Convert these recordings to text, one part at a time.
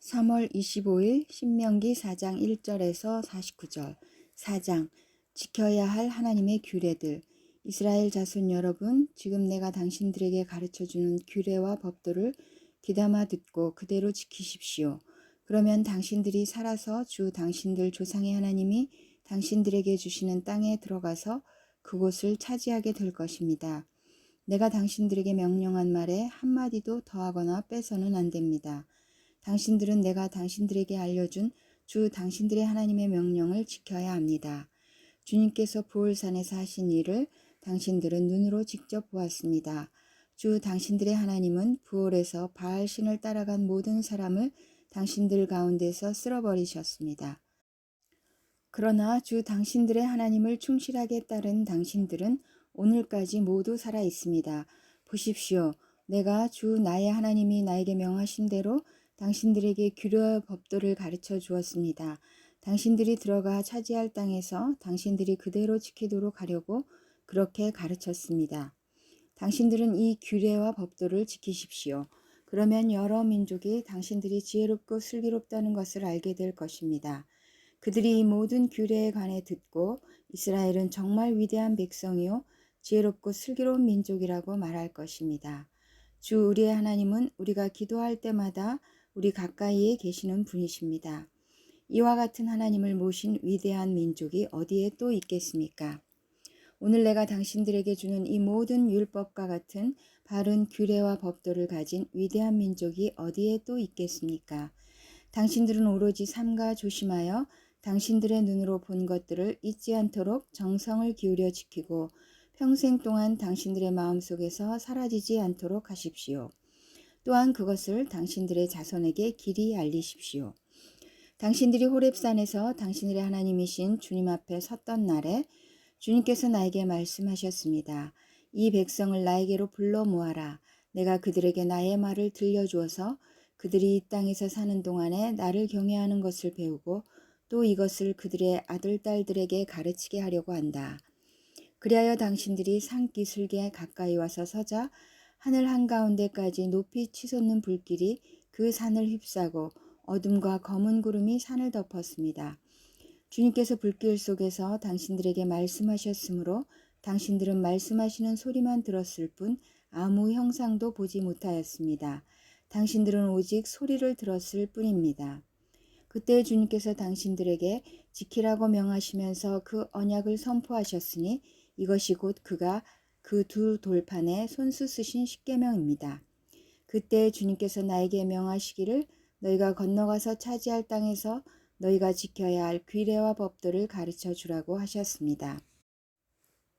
3월 25일 신명기 4장 1절에서 49절. 4장 지켜야 할 하나님의 규례들. 이스라엘 자손 여러분, 지금 내가 당신들에게 가르쳐주는 규례와 법도를 귀담아 듣고 그대로 지키십시오. 그러면 당신들이 살아서 주 당신들 조상의 하나님이 당신들에게 주시는 땅에 들어가서 그곳을 차지하게 될 것입니다. 내가 당신들에게 명령한 말에 한마디도 더하거나 빼서는 안 됩니다. 당신들은 내가 당신들에게 알려준 주 당신들의 하나님의 명령을 지켜야 합니다. 주님께서 부올산에서 하신 일을 당신들은 눈으로 직접 보았습니다. 주 당신들의 하나님은 부올에서 바알신을 따라간 모든 사람을 당신들 가운데서 쓸어버리셨습니다. 그러나 주 당신들의 하나님을 충실하게 따른 당신들은 오늘까지 모두 살아 있습니다. 보십시오. 내가 주 나의 하나님이 나에게 명하신 대로 당신들에게 규례와 법도를 가르쳐 주었습니다. 당신들이 들어가 차지할 땅에서 당신들이 그대로 지키도록 하려고 그렇게 가르쳤습니다. 당신들은 이 규례와 법도를 지키십시오. 그러면 여러 민족이 당신들이 지혜롭고 슬기롭다는 것을 알게 될 것입니다. 그들이 이 모든 규례에 관해 듣고 이스라엘은 정말 위대한 백성이요 지혜롭고 슬기로운 민족이라고 말할 것입니다. 주 우리의 하나님은 우리가 기도할 때마다 우리 가까이에 계시는 분이십니다. 이와 같은 하나님을 모신 위대한 민족이 어디에 또 있겠습니까? 오늘 내가 당신들에게 주는 이 모든 율법과 같은 바른 규례와 법도를 가진 위대한 민족이 어디에 또 있겠습니까? 당신들은 오로지 삼가 조심하여 당신들의 눈으로 본 것들을 잊지 않도록 정성을 기울여 지키고 평생 동안 당신들의 마음속에서 사라지지 않도록 하십시오. 또한 그것을 당신들의 자손에게 길이 알리십시오. 당신들이 호렙산에서 당신들의 하나님이신 주님 앞에 섰던 날에 주님께서 나에게 말씀하셨습니다. 이 백성을 나에게로 불러 모아라. 내가 그들에게 나의 말을 들려주어서 그들이 이 땅에서 사는 동안에 나를 경외하는 것을 배우고 또 이것을 그들의 아들, 딸들에게 가르치게 하려고 한다. 그리하여 당신들이 산기슭에 가까이 와서 서자 하늘 한가운데까지 높이 치솟는 불길이 그 산을 휩싸고 어둠과 검은 구름이 산을 덮었습니다. 주님께서 불길 속에서 당신들에게 말씀하셨으므로 당신들은 말씀하시는 소리만 들었을 뿐 아무 형상도 보지 못하였습니다. 당신들은 오직 소리를 들었을 뿐입니다. 그때 주님께서 당신들에게 지키라고 명하시면서 그 언약을 선포하셨으니 이것이 곧 그가 그 두 돌판에 손수 쓰신 십계명입니다. 그때 주님께서 나에게 명하시기를 너희가 건너가서 차지할 땅에서 너희가 지켜야 할 규례와 법도를 가르쳐 주라고 하셨습니다.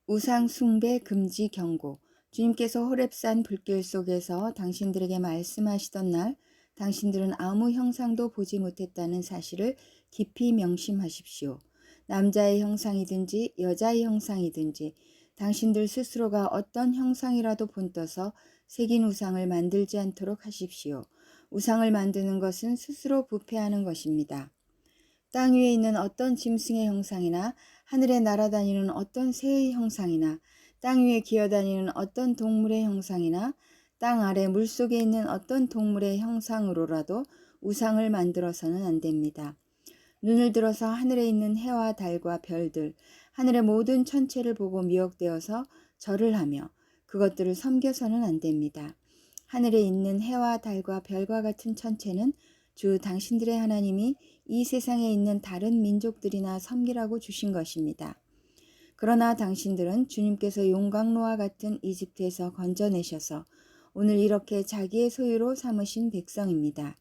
우상 숭배 금지 경고. 주님께서 호렙산 불길 속에서 당신들에게 말씀하시던 날 당신들은 아무 형상도 보지 못했다는 사실을 깊이 명심하십시오. 남자의 형상이든지 여자의 형상이든지 당신들 스스로가 어떤 형상이라도 본떠서 새긴 우상을 만들지 않도록 하십시오. 우상을 만드는 것은 스스로 부패하는 것입니다. 땅 위에 있는 어떤 짐승의 형상이나 하늘에 날아다니는 어떤 새의 형상이나 땅 위에 기어다니는 어떤 동물의 형상이나 땅 아래 물속에 있는 어떤 동물의 형상으로라도 우상을 만들어서는 안 됩니다. 눈을 들어서 하늘에 있는 해와 달과 별들, 하늘의 모든 천체를 보고 미혹되어서 절을 하며 그것들을 섬겨서는 안 됩니다. 하늘에 있는 해와 달과 별과 같은 천체는 주 당신들의 하나님이 이 세상에 있는 다른 민족들이나 섬기라고 주신 것입니다. 그러나 당신들은 주님께서 용광로와 같은 이집트에서 건져내셔서 오늘 이렇게 자기의 소유로 삼으신 백성입니다.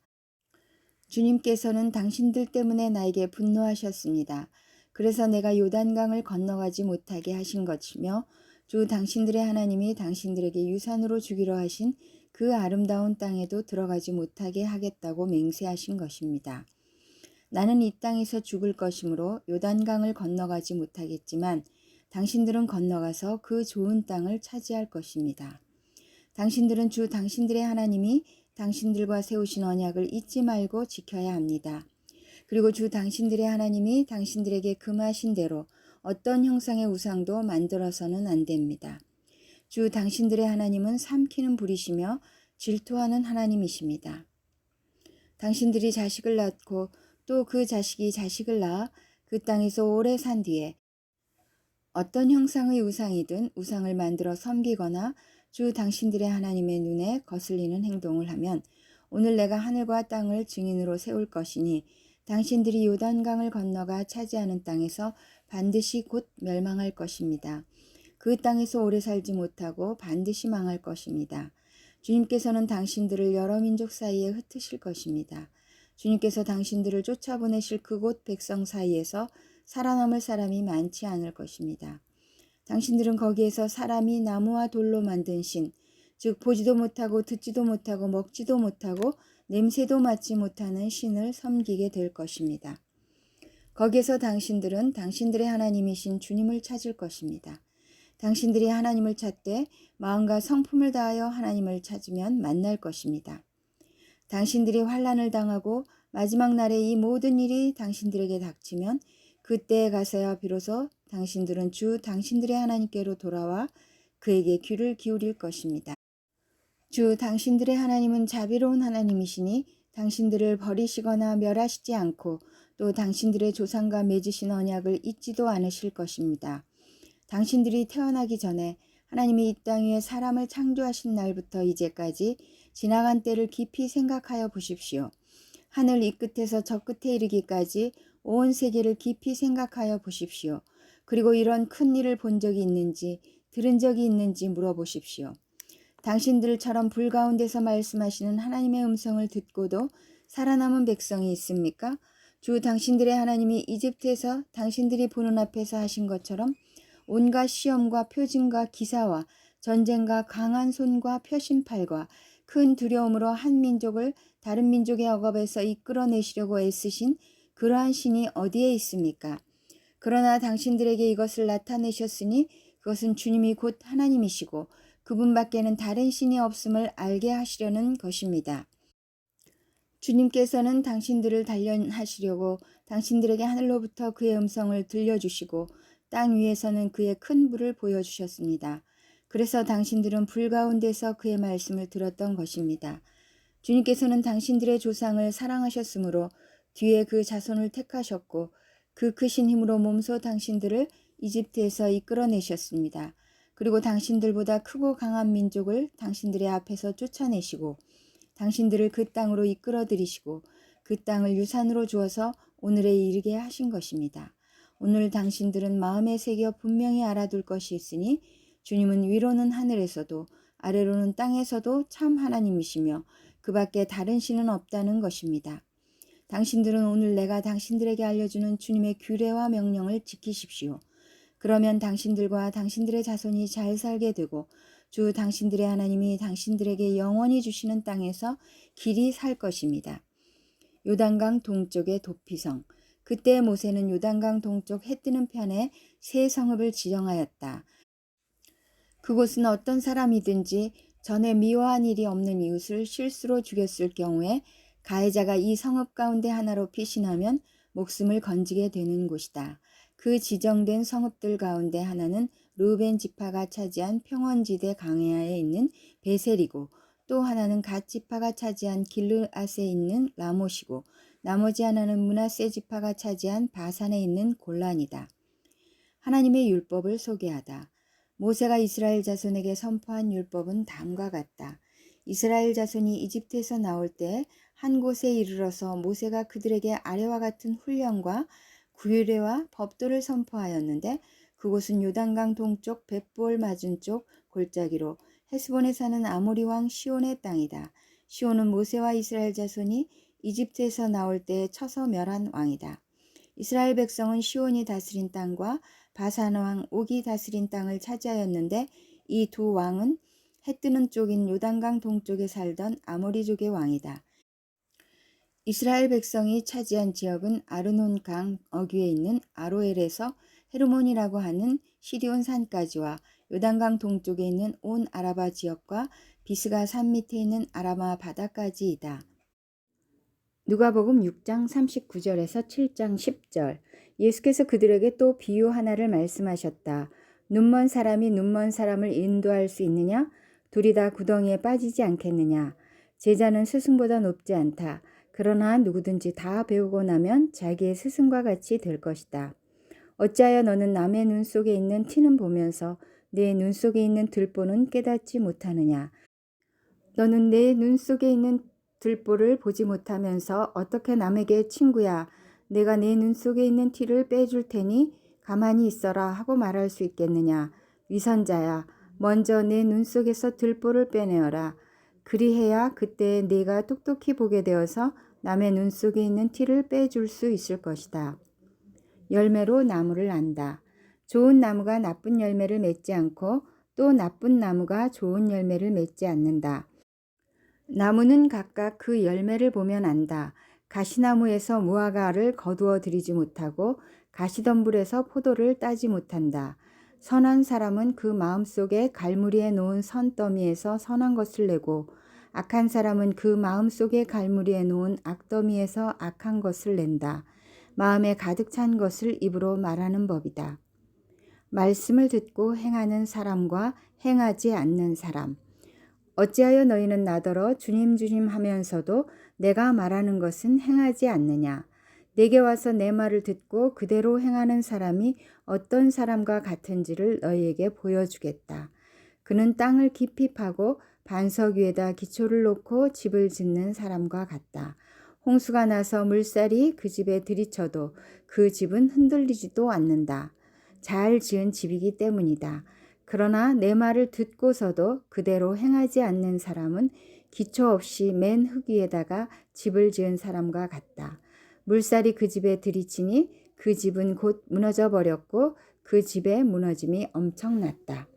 주님께서는 당신들 때문에 나에게 분노하셨습니다. 그래서 내가 요단강을 건너가지 못하게 하신 것이며 주 당신들의 하나님이 당신들에게 유산으로 주기로 하신 그 아름다운 땅에도 들어가지 못하게 하겠다고 맹세하신 것입니다. 나는 이 땅에서 죽을 것이므로 요단강을 건너가지 못하겠지만 당신들은 건너가서 그 좋은 땅을 차지할 것입니다. 당신들은 주 당신들의 하나님이 당신들과 세우신 언약을 잊지 말고 지켜야 합니다. 그리고 주 당신들의 하나님이 당신들에게 금하신 대로 어떤 형상의 우상도 만들어서는 안 됩니다. 주 당신들의 하나님은 삼키는 불이시며 질투하는 하나님이십니다. 당신들이 자식을 낳고 또 그 자식이 자식을 낳아 그 땅에서 오래 산 뒤에 어떤 형상의 우상이든 우상을 만들어 섬기거나 주 당신들의 하나님의 눈에 거슬리는 행동을 하면 오늘 내가 하늘과 땅을 증인으로 세울 것이니 당신들이 요단강을 건너가 차지하는 땅에서 반드시 곧 멸망할 것입니다. 그 땅에서 오래 살지 못하고 반드시 망할 것입니다. 주님께서는 당신들을 여러 민족 사이에 흩으실 것입니다. 주님께서 당신들을 쫓아보내실 그곳 백성 사이에서 살아남을 사람이 많지 않을 것입니다. 당신들은 거기에서 사람이 나무와 돌로 만든 신, 즉 보지도 못하고 듣지도 못하고 먹지도 못하고 냄새도 맡지 못하는 신을 섬기게 될 것입니다. 거기에서 당신들은 당신들의 하나님이신 주님을 찾을 것입니다. 당신들이 하나님을 찾되 마음과 성품을 다하여 하나님을 찾으면 만날 것입니다. 당신들이 환난을 당하고 마지막 날에 이 모든 일이 당신들에게 닥치면 그때에 가서야 비로소 당신들은 주 당신들의 하나님께로 돌아와 그에게 귀를 기울일 것입니다. 주 당신들의 하나님은 자비로운 하나님이시니 당신들을 버리시거나 멸하시지 않고 또 당신들의 조상과 맺으신 언약을 잊지도 않으실 것입니다. 당신들이 태어나기 전에 하나님이 이 땅 위에 사람을 창조하신 날부터 이제까지 지나간 때를 깊이 생각하여 보십시오. 하늘 이 끝에서 저 끝에 이르기까지 온 세계를 깊이 생각하여 보십시오. 그리고 이런 큰 일을 본 적이 있는지 들은 적이 있는지 물어보십시오. 당신들처럼 불 가운데서 말씀하시는 하나님의 음성을 듣고도 살아남은 백성이 있습니까? 주 당신들의 하나님이 이집트에서 당신들이 보는 앞에서 하신 것처럼 온갖 시험과 표징과 기사와 전쟁과 강한 손과 표심팔과 큰 두려움으로 한 민족을 다른 민족의 억압에서 이끌어내시려고 애쓰신 그러한 신이 어디에 있습니까? 그러나 당신들에게 이것을 나타내셨으니 그것은 주님이 곧 하나님이시고 그분밖에는 다른 신이 없음을 알게 하시려는 것입니다. 주님께서는 당신들을 단련하시려고 당신들에게 하늘로부터 그의 음성을 들려주시고 땅 위에서는 그의 큰 불을 보여주셨습니다. 그래서 당신들은 불 가운데서 그의 말씀을 들었던 것입니다. 주님께서는 당신들의 조상을 사랑하셨으므로 뒤에 그 자손을 택하셨고 그 크신 힘으로 몸소 당신들을 이집트에서 이끌어내셨습니다. 그리고 당신들보다 크고 강한 민족을 당신들의 앞에서 쫓아내시고 당신들을 그 땅으로 이끌어들이시고 그 땅을 유산으로 주어서 오늘에 이르게 하신 것입니다. 오늘 당신들은 마음에 새겨 분명히 알아둘 것이 있으니 주님은 위로는 하늘에서도 아래로는 땅에서도 참 하나님이시며 그 밖에 다른 신은 없다는 것입니다. 당신들은 오늘 내가 당신들에게 알려주는 주님의 규례와 명령을 지키십시오. 그러면 당신들과 당신들의 자손이 잘 살게 되고 주 당신들의 하나님이 당신들에게 영원히 주시는 땅에서 길이 살 것입니다. 요단강 동쪽의 도피성. 그때 모세는 요단강 동쪽 해 뜨는 편에 세 성읍을 지정하였다. 그곳은 어떤 사람이든지 전에 미워한 일이 없는 이웃을 실수로 죽였을 경우에 가해자가 이 성읍 가운데 하나로 피신하면 목숨을 건지게 되는 곳이다. 그 지정된 성읍들 가운데 하나는 르우벤 지파가 차지한 평원지대 강해야에 있는 베셀이고 또 하나는 갓 지파가 차지한 길르앗에 있는 라못이고 나머지 하나는 므낫세 지파가 차지한 바산에 있는 골란이다. 하나님의 율법을 소개하다. 모세가 이스라엘 자손에게 선포한 율법은 다음과 같다. 이스라엘 자손이 이집트에서 나올 때 한 곳에 이르러서 모세가 그들에게 아래와 같은 훈령과 규례와 법도를 선포하였는데 그곳은 요단강 동쪽 벳볼 맞은쪽 골짜기로 헤스본에 사는 아모리 왕 시온의 땅이다. 시온은 모세와 이스라엘 자손이 이집트에서 나올 때 쳐서 멸한 왕이다. 이스라엘 백성은 시온이 다스린 땅과 바산 왕 옥이 다스린 땅을 차지하였는데 이 두 왕은 해 뜨는 쪽인 요단강 동쪽에 살던 아모리족의 왕이다. 이스라엘 백성이 차지한 지역은 아르논 강 어귀에 있는 아로엘에서 헤르몬이라고 하는 시리온 산까지와 요단강 동쪽에 있는 온 아라바 지역과 비스가 산 밑에 있는 아라마 바다까지이다. 누가복음 6장 39절에서 7장 10절. 예수께서 그들에게 또 비유 하나를 말씀하셨다. 눈먼 사람이 눈먼 사람을 인도할 수 있느냐? 둘이 다 구덩이에 빠지지 않겠느냐? 제자는 스승보다 높지 않다. 그러나 누구든지 다 배우고 나면 자기의 스승과 같이 될 것이다. 어찌하여 너는 남의 눈 속에 있는 티는 보면서 내 눈 속에 있는 들보는 깨닫지 못하느냐. 너는 내 눈 속에 있는 들보를 보지 못하면서 어떻게 남에게 친구야, 내가 내 눈 속에 있는 티를 빼줄 테니 가만히 있어라 하고 말할 수 있겠느냐. 위선자야, 먼저 내 눈 속에서 들보를 빼내어라. 그리해야 그때 네가 똑똑히 보게 되어서 남의 눈 속에 있는 티를 빼줄 수 있을 것이다. 열매로 나무를 안다. 좋은 나무가 나쁜 열매를 맺지 않고 또 나쁜 나무가 좋은 열매를 맺지 않는다. 나무는 각각 그 열매를 보면 안다. 가시나무에서 무화과를 거두어 들이지 못하고 가시덤불에서 포도를 따지 못한다. 선한 사람은 그 마음속에 갈무리에 놓은 선더미에서 선한 것을 내고 악한 사람은 그 마음속에 갈무리에 놓은 악더미에서 악한 것을 낸다. 마음에 가득 찬 것을 입으로 말하는 법이다. 말씀을 듣고 행하는 사람과 행하지 않는 사람. 어찌하여 너희는 나더러 주님 주님 하면서도 내가 말하는 것은 행하지 않느냐. 내게 와서 내 말을 듣고 그대로 행하는 사람이 어떤 사람과 같은지를 너희에게 보여주겠다. 그는 땅을 깊이 파고 반석 위에다 기초를 놓고 집을 짓는 사람과 같다. 홍수가 나서 물살이 그 집에 들이쳐도 그 집은 흔들리지도 않는다. 잘 지은 집이기 때문이다. 그러나 내 말을 듣고서도 그대로 행하지 않는 사람은 기초 없이 맨 흙 위에다가 집을 지은 사람과 같다. 물살이 그 집에 들이치니 그 집은 곧 무너져 버렸고 그 집의 무너짐이 엄청났다.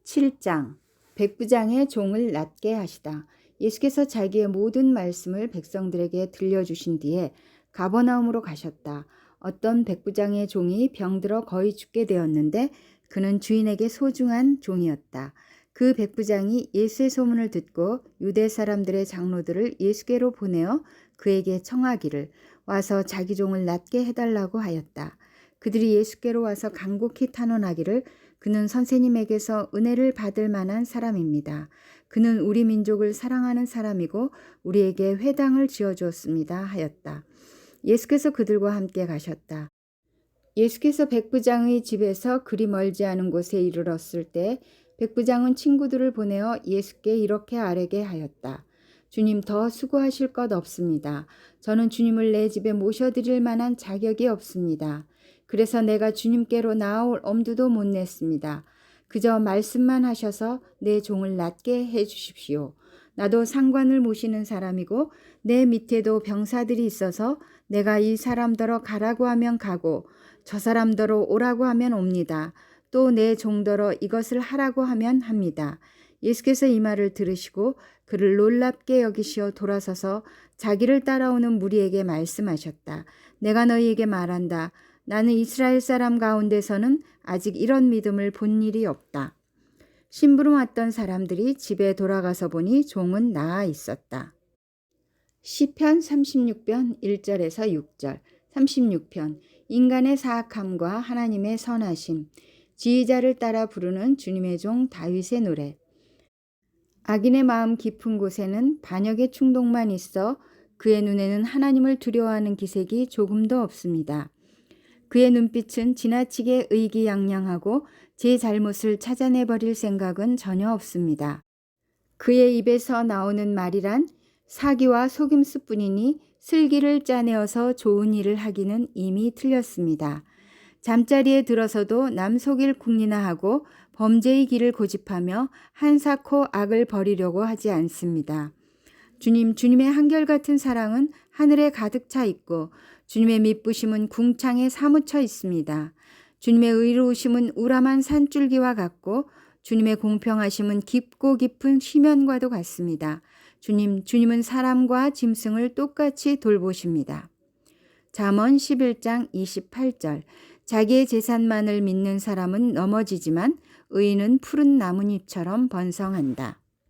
7장 백부장의 종을 낫게 하시다. 예수께서 자기의 모든 말씀을 백성들에게 들려주신 뒤에 가버나움으로 가셨다. 어떤 백부장의 종이 병들어 거의 죽게 되었는데 그는 주인에게 소중한 종이었다. 그 백부장이 예수의 소문을 듣고 유대 사람들의 장로들을 예수께로 보내어 그에게 청하기를 와서 자기 종을 낫게 해달라고 하였다. 그들이 예수께로 와서 간곡히 탄원하기를 그는 선생님에게서 은혜를 받을 만한 사람입니다. 그는 우리 민족을 사랑하는 사람이고 우리에게 회당을 지어주었습니다 하였다. 예수께서 그들과 함께 가셨다. 예수께서 백부장의 집에서 그리 멀지 않은 곳에 이르렀을 때 백부장은 친구들을 보내어 예수께 이렇게 아뢰게 하였다. 주님, 더 수고하실 것 없습니다. 저는 주님을 내 집에 모셔드릴 만한 자격이 없습니다. 그래서 내가 주님께로 나아올 엄두도 못 냈습니다. 그저 말씀만 하셔서 내 종을 낫게 해 주십시오. 나도 상관을 모시는 사람이고 내 밑에도 병사들이 있어서 내가 이 사람더러 가라고 하면 가고 저 사람더러 오라고 하면 옵니다. 또 내 종더러 이것을 하라고 하면 합니다. 예수께서 이 말을 들으시고 그를 놀랍게 여기시어 돌아서서 자기를 따라오는 무리에게 말씀하셨다. 내가 너희에게 말한다. 나는 이스라엘 사람 가운데서는 아직 이런 믿음을 본 일이 없다. 심부름 왔던 사람들이 집에 돌아가서 보니 종은 나아 있었다. 시편 36편 1절에서 6절 36편 인간의 사악함과 하나님의 선하심 지휘자를 따라 부르는 주님의 종 다윗의 노래. 악인의 마음 깊은 곳에는 반역의 충동만 있어 그의 눈에는 하나님을 두려워하는 기색이 조금도 없습니다. 그의 눈빛은 지나치게 의기양양하고 제 잘못을 찾아내버릴 생각은 전혀 없습니다. 그의 입에서 나오는 말이란 사기와 속임수뿐이니 슬기를 짜내어서 좋은 일을 하기는 이미 틀렸습니다. 잠자리에 들어서도 남 속일 궁리나 하고 범죄의 길을 고집하며 한사코 악을 벌이려고 하지 않습니다. 주님의 한결같은 사랑은 하늘에 가득 차 있고 주님의 미쁘심은 궁창에 사무쳐 있습니다. 주님의 의로우심은 우람한 산줄기와 같고 주님의 공평하심은 깊고 깊은 심연과도 같습니다. 주님은 사람과 짐승을 똑같이 돌보십니다. 잠언 11장 28절 자기의 재산만을 믿는 사람은 넘어지지만 의인은 푸른 나뭇잎처럼 번성한다.